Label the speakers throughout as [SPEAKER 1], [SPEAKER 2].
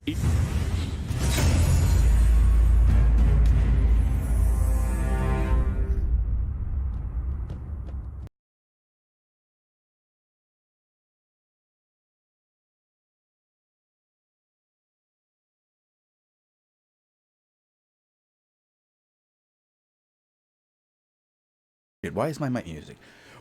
[SPEAKER 1] Why is my mic music?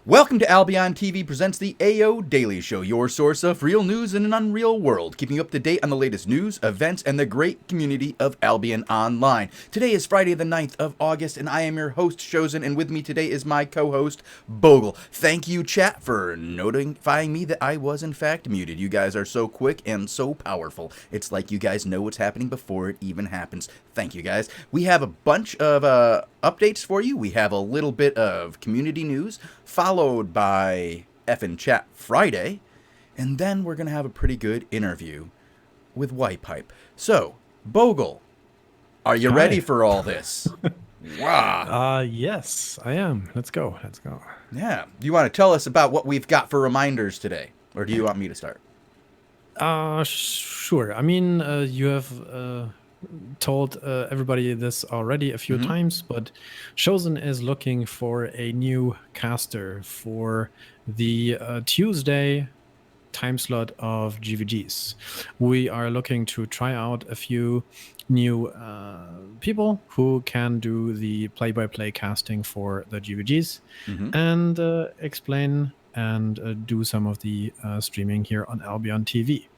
[SPEAKER 1] Welcome to Albion TV presents the AO Daily Show, your source of real news in an unreal world, keeping you up to date on the latest news, events, and the great community of Albion Online. Today is Friday the 9th of August, and I am your host, Shozen, and with me today is my co-host, Bogul. Thank you, chat, for notifying me that I was in fact muted. You guys are so quick and so powerful. It's like you guys know what's happening before it even happens. Thank you, guys. We have a bunch of updates for you. We have a little bit of community news, followed by Effin' Chat Friday, and then we're going to have a pretty good interview with White Pipe. So, Bogul, are you ready for all this? Wow.
[SPEAKER 2] Yes, I am. Let's go.
[SPEAKER 1] Yeah. Do you want to tell us about what we've got for reminders today? Or do you want me to start?
[SPEAKER 2] Sure. I mean, you have told everybody this already a few times, but Shozen is looking for a new caster for the Tuesday time slot of GVGs. We are looking to try out a few new people who can do the play-by-play casting for the GVGs and explain and do some of the streaming here on Albion TV.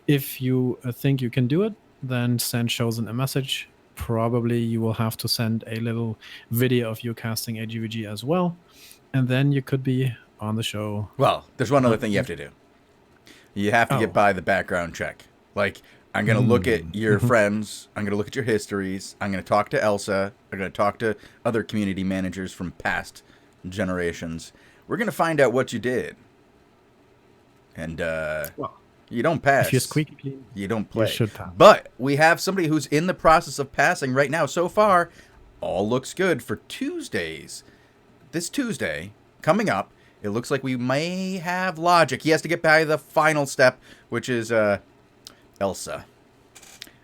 [SPEAKER 2] If you think you can do it, then send Shozen a message. Probably you will have to send a little video of you casting a GVG as well, and then you could be on the show.
[SPEAKER 1] Well, there's one other thing you have to do. You have to get by the background check. Like, I'm going to look at your friends. I'm going to look at your histories. I'm going to talk to Elsa. I'm going to talk to other community managers from past generations. We're going to find out what you did. And, you don't pass.
[SPEAKER 2] If you're squeaky clean,
[SPEAKER 1] you don't play.
[SPEAKER 2] You should pass.
[SPEAKER 1] But we have somebody who's in the process of passing right now. So far, all looks good for Tuesdays. This Tuesday, coming up, it looks like we may have Logic. He has to get by the final step, which is Elsa.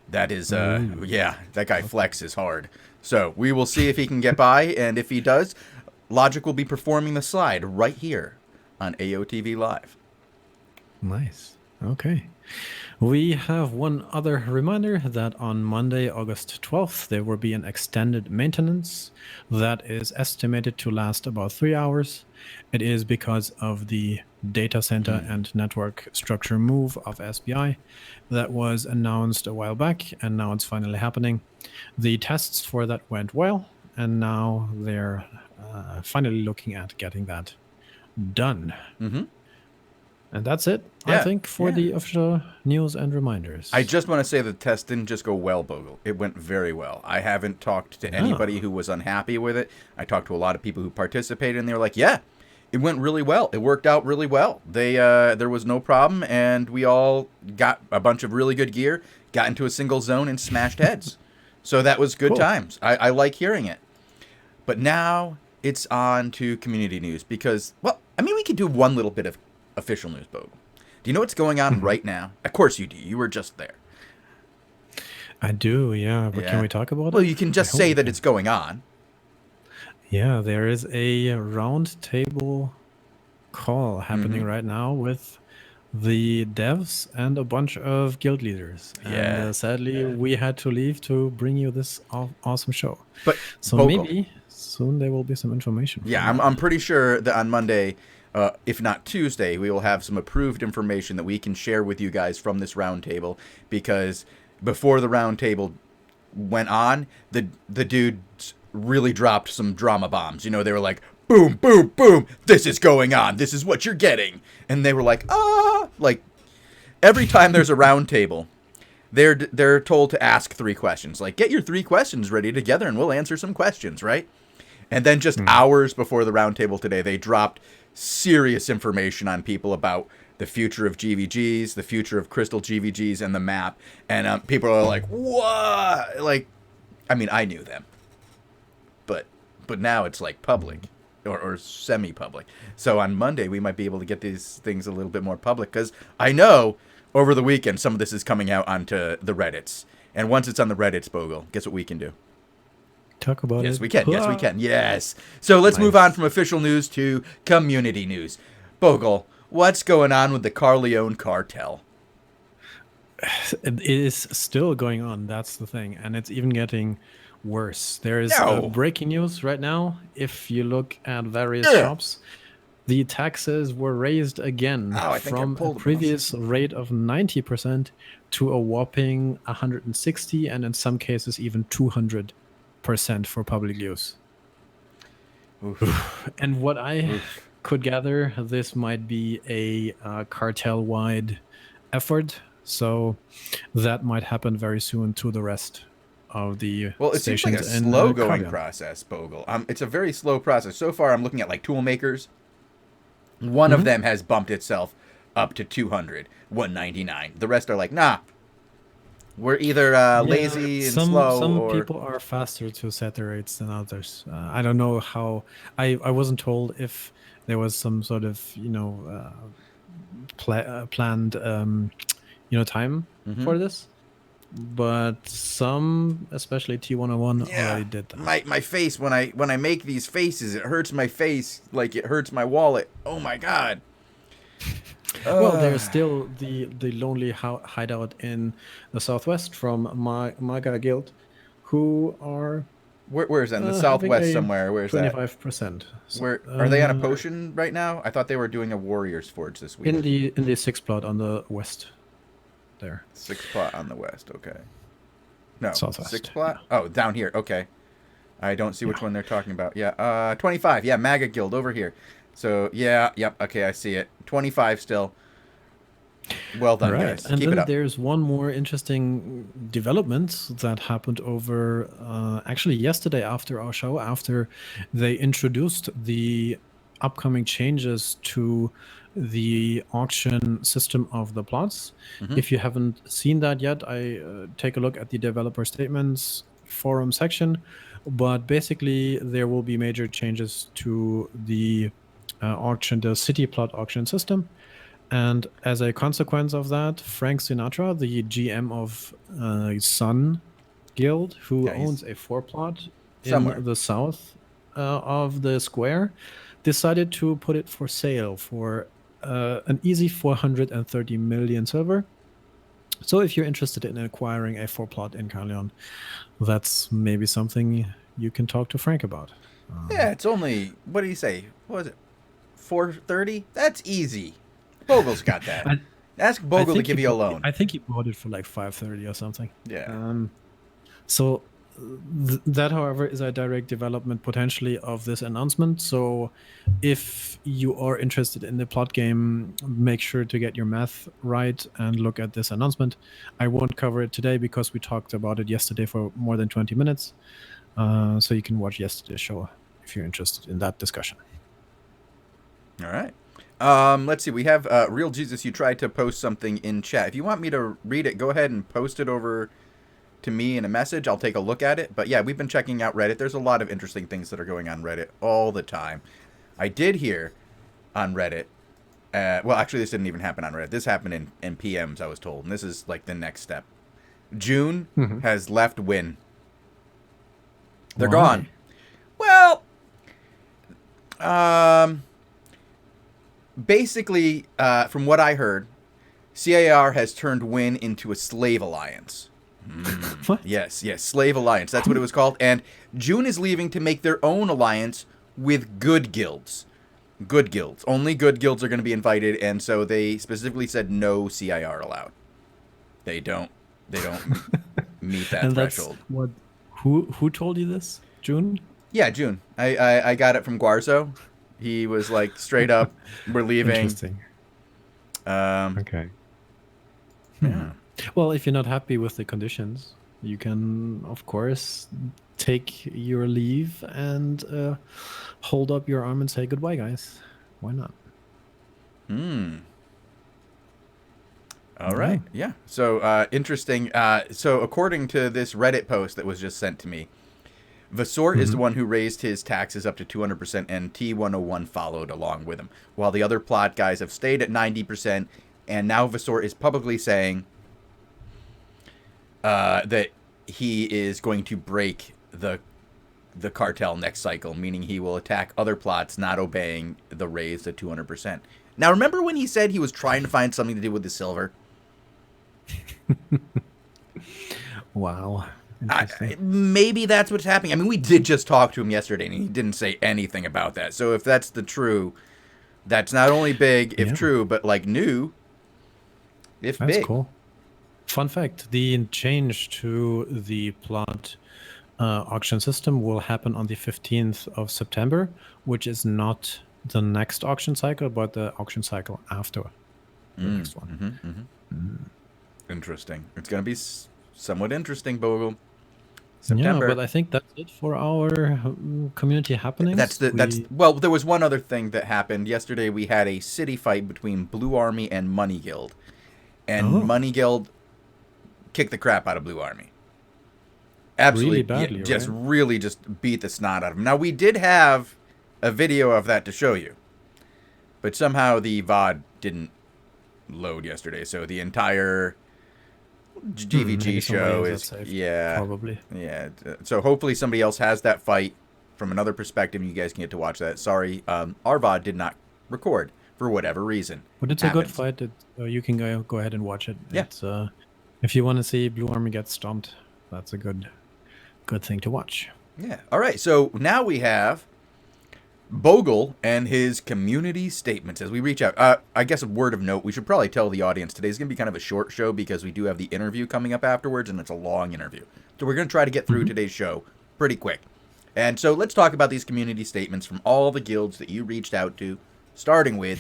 [SPEAKER 1] That is, yeah, that guy flexes hard. So we will see if he can get by, and if he does, Logic will be performing the slide right here on AOTV Live.
[SPEAKER 2] Nice. Okay. We have one other reminder that on Monday, August 12th, there will be an extended maintenance that is estimated to last about 3 hours. It is because of the data center and network structure move of SBI that was announced a while back, and now it's finally happening. The tests for that went well, and now they're finally looking at getting that done. And that's it, I think, for the official news and reminders.
[SPEAKER 1] I just want to say the test didn't just go well, Bogul. It went very well. I haven't talked to anybody who was unhappy with it. I talked to a lot of people who participated, and they were like, yeah, it went really well. It worked out really well. There was no problem, and we all got a bunch of really good gear, got into a single zone, and smashed heads. So that was good times. I like hearing it. But now it's on to community news because, well, I mean, we could do one little bit of official news, Bogul. Do you know what's going on right now? Of course you do. You were just there.
[SPEAKER 2] I do, yeah. But can we talk about it?
[SPEAKER 1] Well, you can just say that it's going on.
[SPEAKER 2] Yeah, there is a round table call happening right now with the devs and a bunch of guild leaders. And sadly, we had to leave to bring you this awesome show.
[SPEAKER 1] But
[SPEAKER 2] so
[SPEAKER 1] Bogul,
[SPEAKER 2] maybe soon there will be some information.
[SPEAKER 1] Yeah, I'm pretty sure that on Monday, if not Tuesday, we will have some approved information that we can share with you guys from this roundtable, because before the roundtable went on, the dudes really dropped some drama bombs. You know, they were like, boom, boom, boom, this is going on, this is what you're getting. And they were like, like, every time there's a roundtable, they're told to ask 3 questions. Like, get your 3 questions ready together and we'll answer some questions, right? And then just hours before the roundtable today, they dropped serious information on people about the future of GVGs, the future of Crystal GVGs, and the map. And people are like, what? Like, I mean, I knew them. But now it's like public or semi-public. So on Monday, we might be able to get these things a little bit more public, because I know over the weekend, some of this is coming out onto the Reddits. And once it's on the Reddits, Bogul, guess what we can do?
[SPEAKER 2] Talk about it.
[SPEAKER 1] Yes, we can. Yes, we can. Yes. So let's move on from official news to community news. Bogul, what's going on with the Caerleon Cartel?
[SPEAKER 2] It is still going on. That's the thing. And it's even getting worse. There is breaking news right now. If you look at various shops, the taxes were raised again from a previous rate of 90% to a whopping 160 and in some cases even 200% for public use. And what I could gather, this might be a cartel-wide effort. So that might happen very soon to the rest of the
[SPEAKER 1] it seems like a slow-going process, Bogul. It's a very slow process. So far, I'm looking at like tool makers. One of them has bumped itself up to 200, 199. The rest are like, nah. We're either lazy and slow.
[SPEAKER 2] Some people are faster to set their rates than others. I don't know how. I wasn't told if there was some sort of planned time for this. But some, especially T101, already did that.
[SPEAKER 1] My face, when I make these faces, it hurts my face like it hurts my wallet. Oh my god.
[SPEAKER 2] Well, there's still the lonely hideout in the southwest from Maga Guild, who are...
[SPEAKER 1] Where is that? In the southwest somewhere. Where is
[SPEAKER 2] 25%.
[SPEAKER 1] that? Where are they on a potion right now? I thought they were doing a Warrior's Forge this week.
[SPEAKER 2] In the 6 plot on the west. There.
[SPEAKER 1] 6 plot on the west, okay. No,
[SPEAKER 2] Southwest.
[SPEAKER 1] 6 plot? Oh, down here, okay. I don't see which one they're talking about. Yeah, 25, yeah, Maga Guild over here. So, yep, okay, I see it. 25 still. Well done, guys.
[SPEAKER 2] And
[SPEAKER 1] keep it
[SPEAKER 2] then
[SPEAKER 1] up.
[SPEAKER 2] There's one more interesting development that happened over, actually yesterday after our show, after they introduced the upcoming changes to the auction system of the plots. If you haven't seen that yet, I take a look at the developer statements forum section. But basically, there will be major changes to the the city plot auction system. And as a consequence of that, Frank Sinatra, the GM of Sun Guild, who owns a 4 plot in the south of the square, decided to put it for sale for an easy 430 million silver. So if you're interested in acquiring a 4 plot in Caerleon, that's maybe something you can talk to Frank about.
[SPEAKER 1] Yeah, it's only, what did he say? What was it? 430? That's easy. Bogul's got that. Ask Bogul to give you a loan.
[SPEAKER 2] I think he bought it for like 530 or something.
[SPEAKER 1] Yeah.
[SPEAKER 2] So that, however, is a direct development potentially of this announcement. So if you are interested in the plot game, make sure to get your math right and look at this announcement. I won't cover it today because we talked about it yesterday for more than 20 minutes. So you can watch yesterday's show if you're interested in that discussion.
[SPEAKER 1] All right. Let's see. We have Real Jesus. You tried to post something in chat. If you want me to read it, go ahead and post it over to me in a message. I'll take a look at it. But yeah, we've been checking out Reddit. There's a lot of interesting things that are going on Reddit all the time. I did hear on Reddit. Well, actually, this didn't even happen on Reddit. This happened in PMs, I was told. And this is like the next step. June has left Win. They're gone. Well, basically, from what I heard, CAR has turned Win into a slave alliance.
[SPEAKER 2] What?
[SPEAKER 1] Yes, slave alliance. That's what it was called. And June is leaving to make their own alliance with good guilds. Good guilds. Only good guilds are going to be invited, and so they specifically said no CIR allowed. They don't meet that
[SPEAKER 2] and
[SPEAKER 1] threshold.
[SPEAKER 2] What? Who told you this? June?
[SPEAKER 1] Yeah, June. I got it from Guarzo. He was like, straight up, we're leaving.
[SPEAKER 2] Interesting. Okay.
[SPEAKER 1] Yeah.
[SPEAKER 2] Well, if you're not happy with the conditions, you can, of course, take your leave and hold up your arm and say goodbye, guys. Why not?
[SPEAKER 1] All right. Yeah. So, interesting. So, according to this Reddit post that was just sent to me, Vasort is the one who raised his taxes up to 200%, and T101 followed along with him, while the other plot guys have stayed at 90%, And now Vasor is publicly saying that he is going to break the cartel next cycle, meaning he will attack other plots not obeying the raise to 200%. Now, remember when he said he was trying to find something to do with the silver?
[SPEAKER 2] Wow.
[SPEAKER 1] Maybe that's what's happening. I mean, we did just talk to him yesterday, and he didn't say anything about that. So if that's the true, that's not only big, if true, but like new, if
[SPEAKER 2] that's
[SPEAKER 1] big.
[SPEAKER 2] Cool. Fun fact, the change to the plot auction system will happen on the 15th of September, which is not the next auction cycle, but the auction cycle after the next one.
[SPEAKER 1] Interesting. It's going to be somewhat interesting, Bogul. September.
[SPEAKER 2] Yeah, but I think that's it for our community happenings.
[SPEAKER 1] Well, there was one other thing that happened. Yesterday we had a city fight between Blue Army and Money Guild. And Money Guild kicked the crap out of Blue Army. Absolutely
[SPEAKER 2] really badly,
[SPEAKER 1] really just beat the snot out of them. Now, we did have a video of that to show you, but somehow the VOD didn't load yesterday, so the entire GVG show is
[SPEAKER 2] probably.
[SPEAKER 1] Yeah, so hopefully somebody else has that fight from another perspective, and you guys can get to watch that. Sorry, our VOD did not record for whatever reason.
[SPEAKER 2] But it's a good fight. You can go ahead and watch it.
[SPEAKER 1] Yeah.
[SPEAKER 2] It's, if you want to see Blue Army get stomped, that's a good thing to watch.
[SPEAKER 1] Yeah. All right. So now we have Bogul and his community statements as we reach out. I guess a word of note, we should probably tell the audience today's going to be kind of a short show because we do have the interview coming up afterwards, and it's a long interview. So we're going to try to get through today's show pretty quick. And so let's talk about these community statements from all the guilds that you reached out to, starting with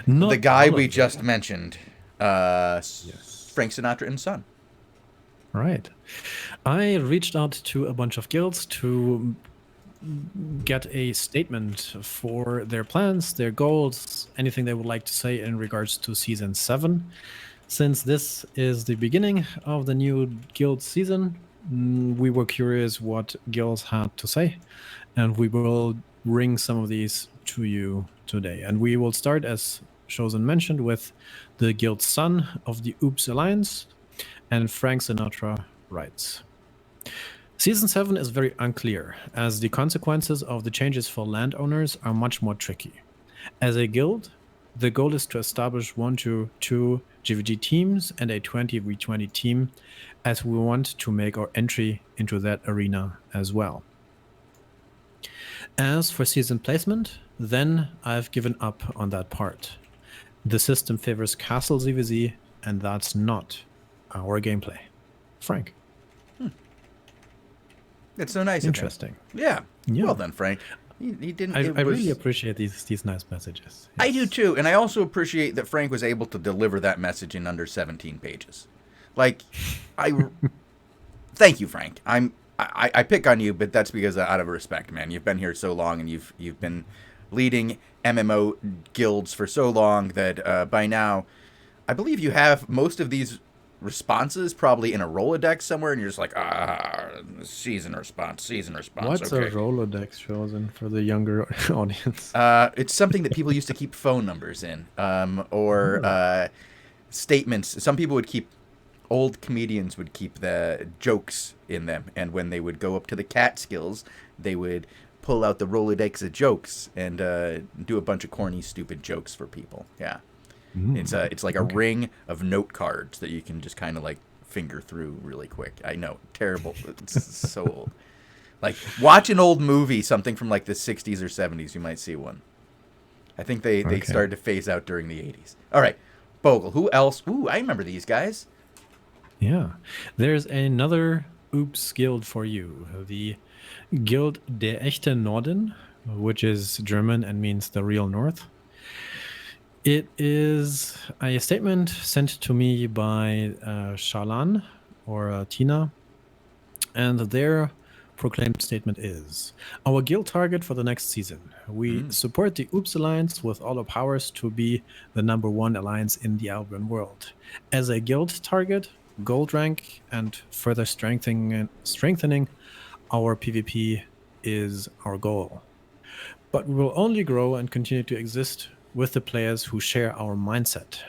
[SPEAKER 1] the guy we just mentioned, Frank Sinatra and Son.
[SPEAKER 2] Right. I reached out to a bunch of guilds to get a statement for their plans, their goals, anything they would like to say in regards to Season 7. Since this is the beginning of the new guild season, we were curious what guilds had to say, and we will bring some of these to you today. And we will start, as Shozen mentioned, with the guild Son of the Oops Alliance, and Frank Sinatra writes, Season 7 is very unclear, as the consequences of the changes for landowners are much more tricky. As a guild, the goal is to establish 1 to 2 GVG teams and a 20v20 team, as we want to make our entry into that arena as well. As for season placement, then I've given up on that part. The system favors Castle ZVZ, and that's not our gameplay. Frank.
[SPEAKER 1] It's so nice.
[SPEAKER 2] Interesting.
[SPEAKER 1] Yeah. Well done, Frank. He didn't.
[SPEAKER 2] I really appreciate these nice messages. Yes.
[SPEAKER 1] I do too, and I also appreciate that Frank was able to deliver that message in under 17 pages. Like, thank you, Frank. I pick on you, but that's because out of respect, man. You've been here so long, and you've been leading MMO guilds for so long that by now, I believe you have most of these responses probably in a Rolodex somewhere, and you're just like, season response.
[SPEAKER 2] What's a Rolodex, Chosen, for the younger audience?
[SPEAKER 1] It's something that people used to keep phone numbers in, or statements. Some people would keep, old comedians would keep the jokes in them, and when they would go up to the Catskills, they would pull out the Rolodex of jokes and do a bunch of corny, stupid jokes for people. Yeah. It's like a ring of note cards that you can just kind of like finger through really quick. I know, terrible. It's so old. Like, watch an old movie, something from like the 60s or 70s. You might see one. I think they started to phase out during the 80s. All right, Bogul. Who else? Ooh, I remember these guys.
[SPEAKER 2] Yeah, there's another Oops guild for you. The Guild der Echte Norden, which is German and means the real North. It is a statement sent to me by Shalan or Tina, and their proclaimed statement is, our guild target for the next season. We support the Oops Alliance with all our powers to be the #1 alliance in the Albion world. As a guild target, gold rank and further strengthening our PvP is our goal. But we will only grow and continue to exist with the players who share our mindset,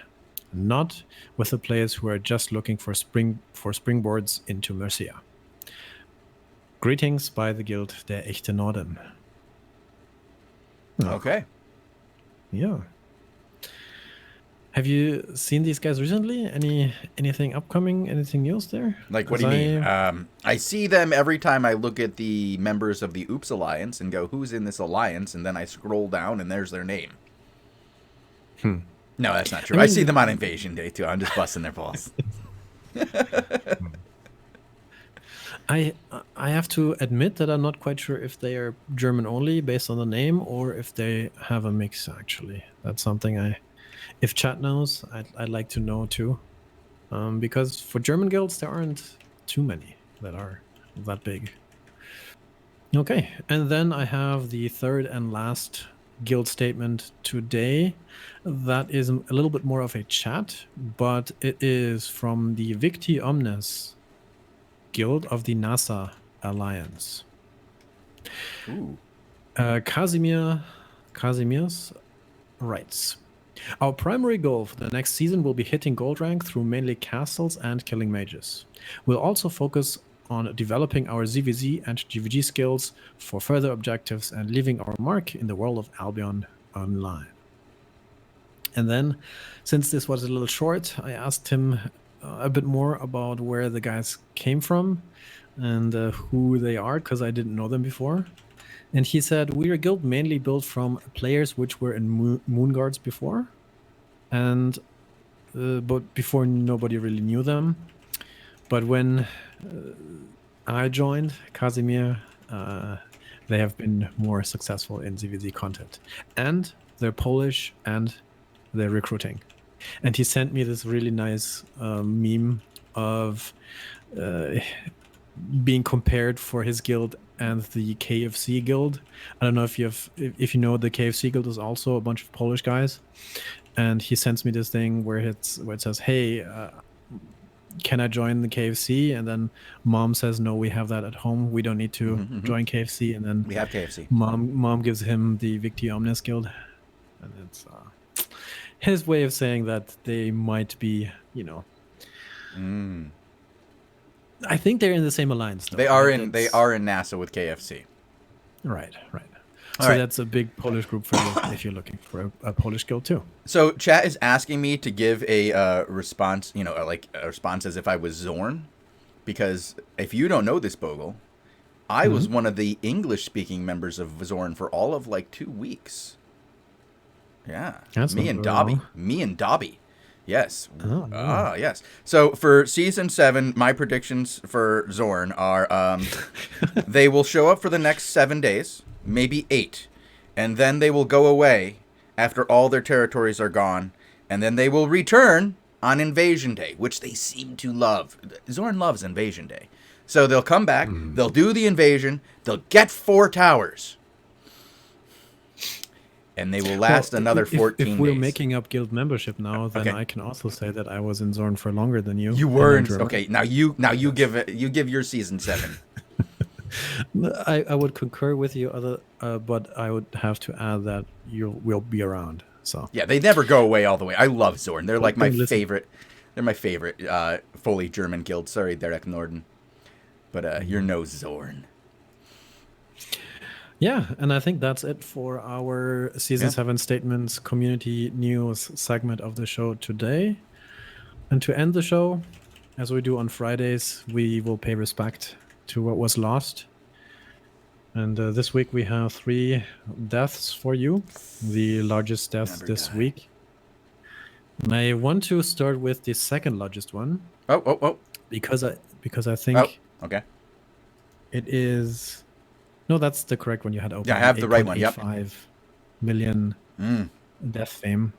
[SPEAKER 2] not with the players who are just looking for springboards into Mercia. Greetings by the guild der Echte Norden. Oh.
[SPEAKER 1] Okay.
[SPEAKER 2] Yeah. Have you seen these guys recently? Anything upcoming? Anything else there?
[SPEAKER 1] Like, what do you mean? I see them every time I look at the members of the Oops Alliance and go, who's in this alliance? And then I scroll down and there's their name. No, that's not true. I see them on Invasion Day, too. I'm just busting their balls.
[SPEAKER 2] I have to admit that I'm not quite sure if they are German only based on the name or if they have a mix, actually. That's something if chat knows, I'd like to know too. Because for German guilds, there aren't too many that are that big. Okay, and then I have the third and last guild statement today. That is a little bit more of a chat, but it is from the Victi Omnes Guild of the NASA Alliance.
[SPEAKER 1] Ooh.
[SPEAKER 2] Kazimierz writes, our primary goal for the next season will be hitting gold rank through mainly castles and killing mages. We'll also focus on developing our ZVZ and GVG skills for further objectives and leaving our mark in the world of Albion Online. And then, since this was a little short, I asked him a bit more about where the guys came from and who they are, because I didn't know them before. And he said, we're a guild mainly built from players which were in Moon Guards before. And but before nobody really knew them. But when I joined Casimir, they have been more successful in ZVZ content. And they're Polish and they're recruiting. And he sent me this really nice meme of being compared for his guild and the KFC guild. I don't know if you know, the KFC guild is also a bunch of Polish guys, and he sends me this thing where it says, "Hey, can I join the KFC?" And then mom says, "No, we have that at home. We don't need to join KFC." And then
[SPEAKER 1] we have KFC.
[SPEAKER 2] Mom gives him the Victi Omnes guild, and it's his way of saying that they might be, you know. I think they're in the same alliance, though. They are in
[SPEAKER 1] NASA with KFC.
[SPEAKER 2] Right. So that's a big Polish group for you if you're looking for a Polish guild too.
[SPEAKER 1] So chat is asking me to give a response, like a response as if I was Zorn, because if you don't know this, Bogul, I was one of the English-speaking members of Zorn for all of like 2 weeks. Yeah,
[SPEAKER 2] that's
[SPEAKER 1] me and Dobby. Yes.
[SPEAKER 2] Oh, no.
[SPEAKER 1] Yes. So for season 7, my predictions for Zorn are they will show up for the next 7 days, maybe 8, and then they will go away after all their territories are gone, and then they will return on Invasion Day, which they seem to love. Zorn loves Invasion Day. So they'll come back, they'll do the invasion, they'll get 4 towers. And they will last another 14 days.
[SPEAKER 2] If we're making up guild membership now, then I can also say that I was in Zorn for longer than you.
[SPEAKER 1] You were in, okay. Now you give your season 7.
[SPEAKER 2] I would concur with you, but I would have to add that you will be around. So
[SPEAKER 1] yeah, they never go away all the way. I love Zorn. They're like my favorite. They're my favorite fully German guild. Sorry, Derek Norden, but you're no Zorn.
[SPEAKER 2] Yeah, and I think that's it for our Season 7 Statements Community News segment of the show today. And to end the show, as we do on Fridays, we will pay respect to what was lost. And this week we have 3 deaths for you, the largest death this week. And I want to start with the second largest one.
[SPEAKER 1] Oh.
[SPEAKER 2] Because I think
[SPEAKER 1] okay.
[SPEAKER 2] It is... No, that's the correct one you had open.
[SPEAKER 1] Yeah, I have the right one. Yep.
[SPEAKER 2] 5 million death fame.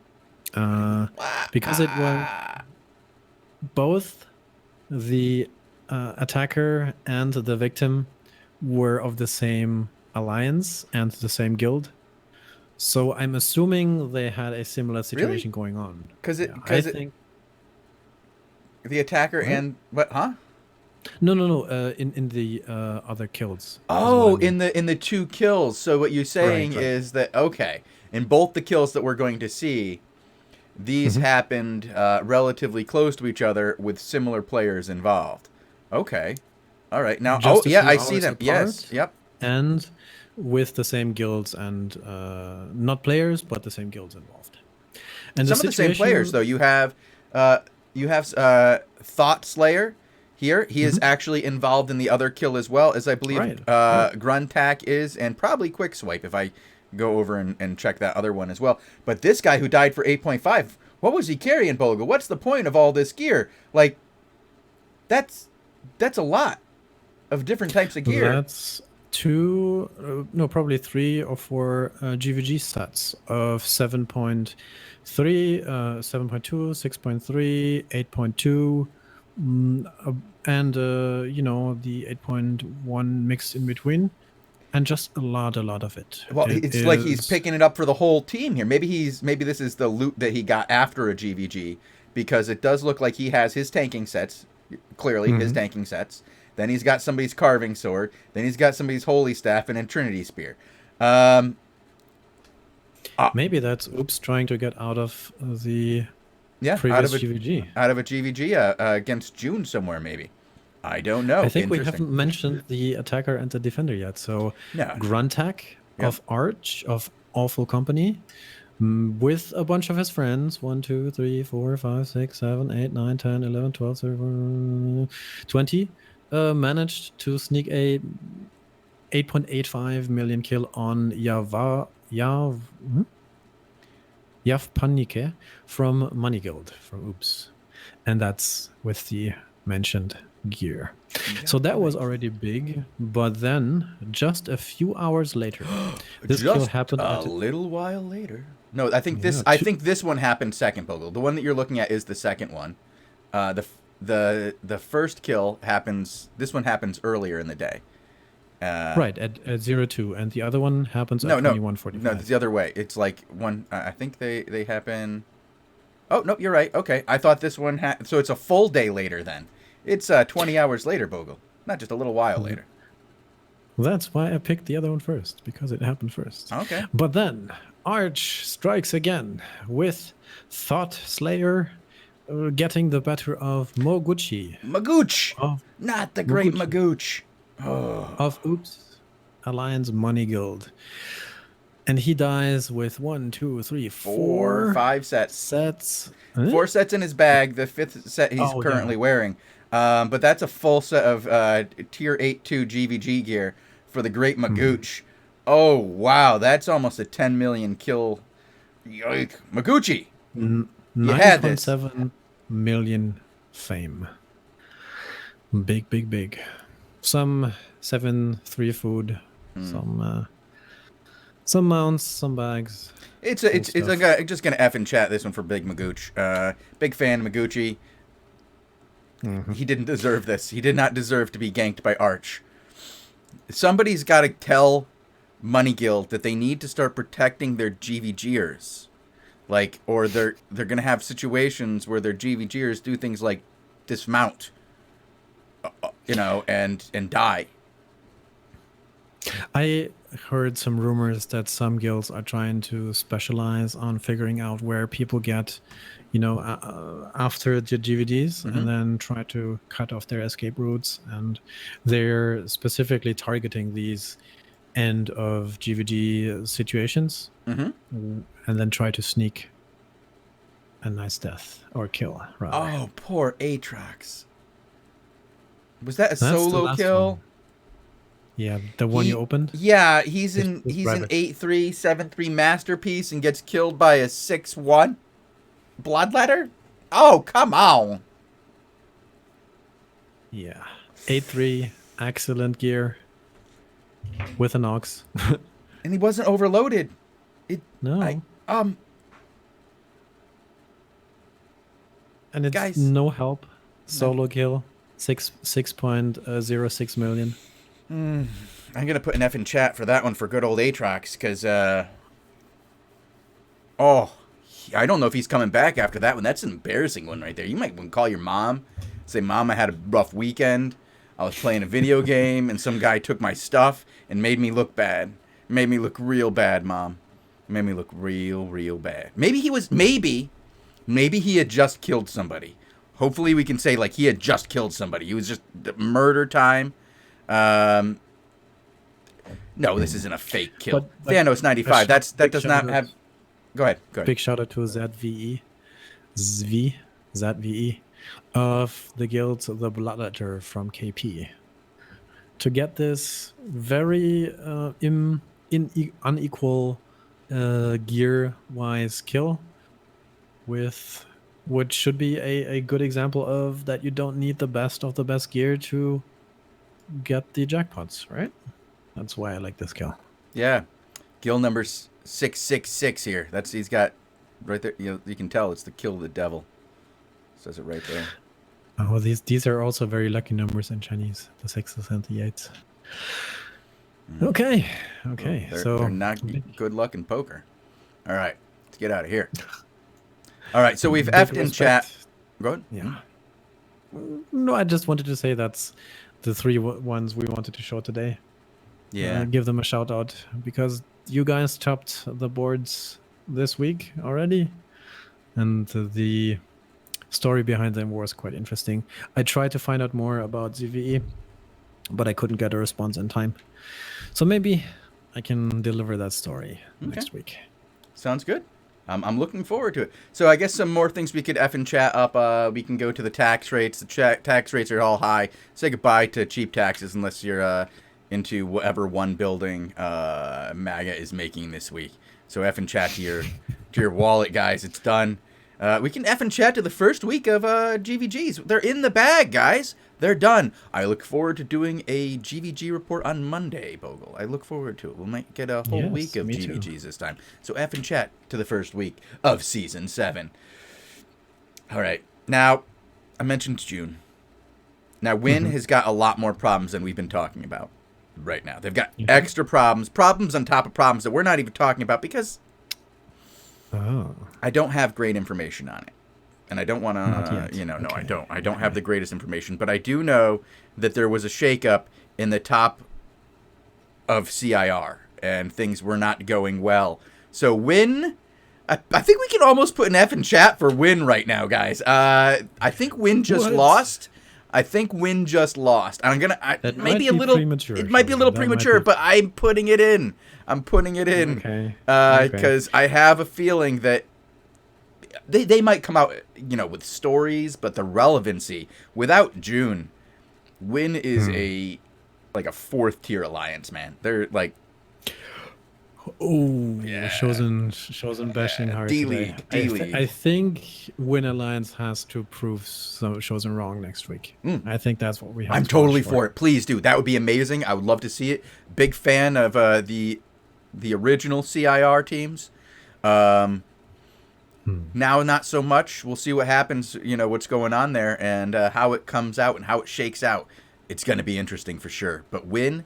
[SPEAKER 2] Because it was both the attacker and the victim were of the same alliance and the same guild. So I'm assuming they had a similar situation going on.
[SPEAKER 1] Because I think the attacker and what? Huh?
[SPEAKER 2] No. In the other kills.
[SPEAKER 1] Oh, in the 2 kills. So what you're saying is that in both the kills that we're going to see, these happened relatively close to each other with similar players involved. Okay. All right. Now,
[SPEAKER 2] Just a few
[SPEAKER 1] I see
[SPEAKER 2] hours
[SPEAKER 1] them.
[SPEAKER 2] apart,
[SPEAKER 1] Yes. Yep.
[SPEAKER 2] And with the same guilds and not players, but the same guilds involved. And
[SPEAKER 1] Some of the same players, though. You have Thought Slayer here. He is actually involved in the other kill as well, as I believe Gruntak is, and probably Quickswipe if I go over and check that other one as well. But this guy who died for 8.5, what was he carrying, Bogul? What's the point of all this gear? Like, that's a lot of different types of gear.
[SPEAKER 2] That's probably 3 or 4 GVG sets of 7.3, 7.2, 6.3, 8.2, and the 8.1 mixed in between, and just a lot of it.
[SPEAKER 1] Well, it's like he's picking it up for the whole team here. Maybe this is the loot that he got after a GVG, because it does look like he has his tanking sets, clearly his tanking sets. Then he's got somebody's carving sword. Then he's got somebody's holy staff and a trinity spear.
[SPEAKER 2] Maybe that's Oops trying to get out of the previous GVG.
[SPEAKER 1] Out of a GVG against June somewhere, maybe. I don't know.
[SPEAKER 2] I think we haven't mentioned the attacker and the defender yet. So Gruntak of Arch, of Awful Company, with a bunch of his friends, 1, 2, 3, 4, 5, 6, 7, 8, 9, 10, 11, 12, 13, 20, managed to sneak a 8.85 million kill on Yavpanike from Money Guild, from Oops. And that's with the mentioned gear. So that was already big, but then just a few hours later, this kill happened
[SPEAKER 1] a little while later. No, I think this one happened second, Bogul. The one that you're looking at is the second one. The first kill happens. This one happens earlier in the day.
[SPEAKER 2] Right at 02, and the other one happens at 21:45.
[SPEAKER 1] No, it's the other way. It's like one. I think they happen. Oh no, you're right. Okay, I thought this one so it's a full day later then. It's 20 hours later, Bogul, not just a little while later.
[SPEAKER 2] That's why I picked the other one first, because it happened first.
[SPEAKER 1] Okay.
[SPEAKER 2] But then Arch strikes again with Thought Slayer getting the better of Moguchi.
[SPEAKER 1] Magooch! Not the great Magooch.
[SPEAKER 2] Of Oops Alliance Money Guild. And he dies with 1, 2, 3, 4,
[SPEAKER 1] 5 sets. 4
[SPEAKER 2] Huh?
[SPEAKER 1] sets in his bag. The 5th set he's currently wearing. But that's a full set of tier 8-2 GVG gear for the great Magooch. Oh, wow. That's almost a 10 million kill. Yoik. Maguchi! You had this.
[SPEAKER 2] 9.7 million fame. Big. Some 7-3 food. Some mounts, some bags.
[SPEAKER 1] It's just gonna F and chat this one for Big Magooch. Big fan of Maguchi. He didn't deserve this. He did not deserve to be ganked by Arch. Somebody's got to tell Money Guild that they need to start protecting their GVGers, or they're gonna have situations where their GVGers do things like dismount, and die.
[SPEAKER 2] I heard some rumors that some guilds are trying to specialize on figuring out where people get, after the GVDs, and then try to cut off their escape routes. And they're specifically targeting these end of GVD situations, and then try to sneak a nice death or kill, rather.
[SPEAKER 1] Oh, poor Aatrox. Was that a solo kill?
[SPEAKER 2] One. Yeah, the one you opened?
[SPEAKER 1] Yeah, he's an 8-3, 7-3 masterpiece and gets killed by a 6-1 bloodletter? Oh, come on.
[SPEAKER 2] Yeah. 8-3, excellent gear with an Ox.
[SPEAKER 1] And he wasn't overloaded.
[SPEAKER 2] No. And it's no help. Solo kill. 6.06 million.
[SPEAKER 1] I'm going to put an F in chat for that one for good old Aatrox, because, I don't know if he's coming back after that one. That's an embarrassing one right there. You might want to call your mom, say, Mom, I had a rough weekend. I was playing a video game, and some guy took my stuff and made me look bad. Made me look real bad, Mom. Made me look real bad. Maybe he had just killed somebody. Hopefully we can say, like, he had just killed somebody. He was just murder time. No, this isn't a fake kill.
[SPEAKER 2] But
[SPEAKER 1] Thanos 95. That does not have... Go ahead.
[SPEAKER 2] Big shout out to ZVE of the guild The Bloodletter from KP. To get this very unequal gear-wise kill with... which should be a good example of that you don't need the best of the best gear to get the jackpots, right? That's why I like this kill.
[SPEAKER 1] Yeah. Kill number 666 here. He's got right there. You can tell it's the kill of the devil. It says it right there.
[SPEAKER 2] Oh, these are also very lucky numbers in Chinese. The 6s and the 8s. Okay.
[SPEAKER 1] They're not good luck in poker. All right. Let's get out of here. All right, so we've effed in chat. Go ahead.
[SPEAKER 2] Yeah. No, I just wanted to say that's the three ones we wanted to show today.
[SPEAKER 1] Yeah.
[SPEAKER 2] Give them a shout out because you guys topped the boards this week already, and the story behind them was quite interesting. I tried to find out more about ZVE, but I couldn't get a response in time. So maybe I can deliver that story next week.
[SPEAKER 1] Sounds good. I'm looking forward to it. So I guess some more things we could F and chat up. We can go to the tax rates. The tax rates are all high. Say goodbye to cheap taxes unless you're into whatever one building MAGA is making this week. So F and chat to your wallet, guys. It's done. We can F and chat to the first week of GVGs. They're in the bag, guys. They're done. I look forward to doing a GVG report on Monday, Bogul. I look forward to it. We might get a whole week of GVGs this time. So F and chat to the first week of Season 7. All right. Now, I mentioned June. Now, Win has got a lot more problems than we've been talking about right now. They've got extra problems on top of problems that we're not even talking about because I don't have great information on it. And I don't want to, I don't have the greatest information, but I do know that there was a shakeup in the top of CIR, and things were not going well. So Win, I think we can almost put an F in chat for Win right now, guys. I think Win just lost. And I'm gonna maybe a little premature. It might be a little premature, but I'm putting it in. Okay. Because I have a feeling that they might come out, with stories, but the relevancy without June, Win is a fourth tier alliance, man. They're like,
[SPEAKER 2] Shozen bashing hard today. I think Win Alliance has to prove Shozen wrong next week. I think that's what we have.
[SPEAKER 1] I'm totally for it. Please do. That would be amazing. I would love to see it. Big fan of the original CIR teams. Now, not so much. We'll see what happens, what's going on there and how it comes out and how it shakes out. It's going to be interesting for sure. But Win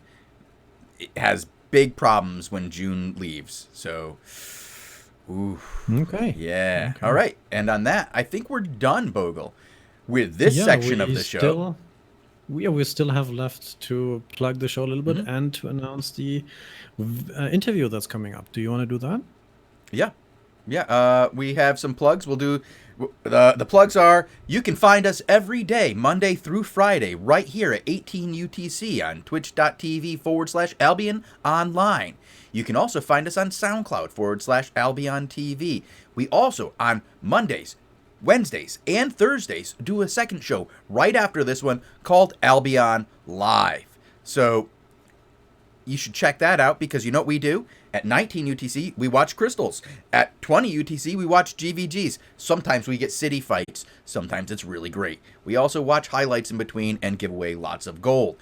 [SPEAKER 1] has big problems when June leaves. So,
[SPEAKER 2] Okay.
[SPEAKER 1] Yeah. Okay. All right. And on that, I think we're done, Bogul, with this section of the show.
[SPEAKER 2] We still have left to plug the show a little bit and to announce the interview that's coming up. Do you want to do that?
[SPEAKER 1] Yeah. Yeah, we have some plugs. We'll do the plugs are you can find us every day, Monday through Friday, right here at 18 UTC on twitch.tv/Albion Online. You can also find us on SoundCloud /AlbionTV. We also, on Mondays, Wednesdays, and Thursdays, do a second show right after this one called Albion Live. So you should check that out because you know what we do? At 19 UTC, we watch Crystals. At 20 UTC, we watch GVGs. Sometimes we get city fights. Sometimes it's really great. We also watch highlights in between and give away lots of gold.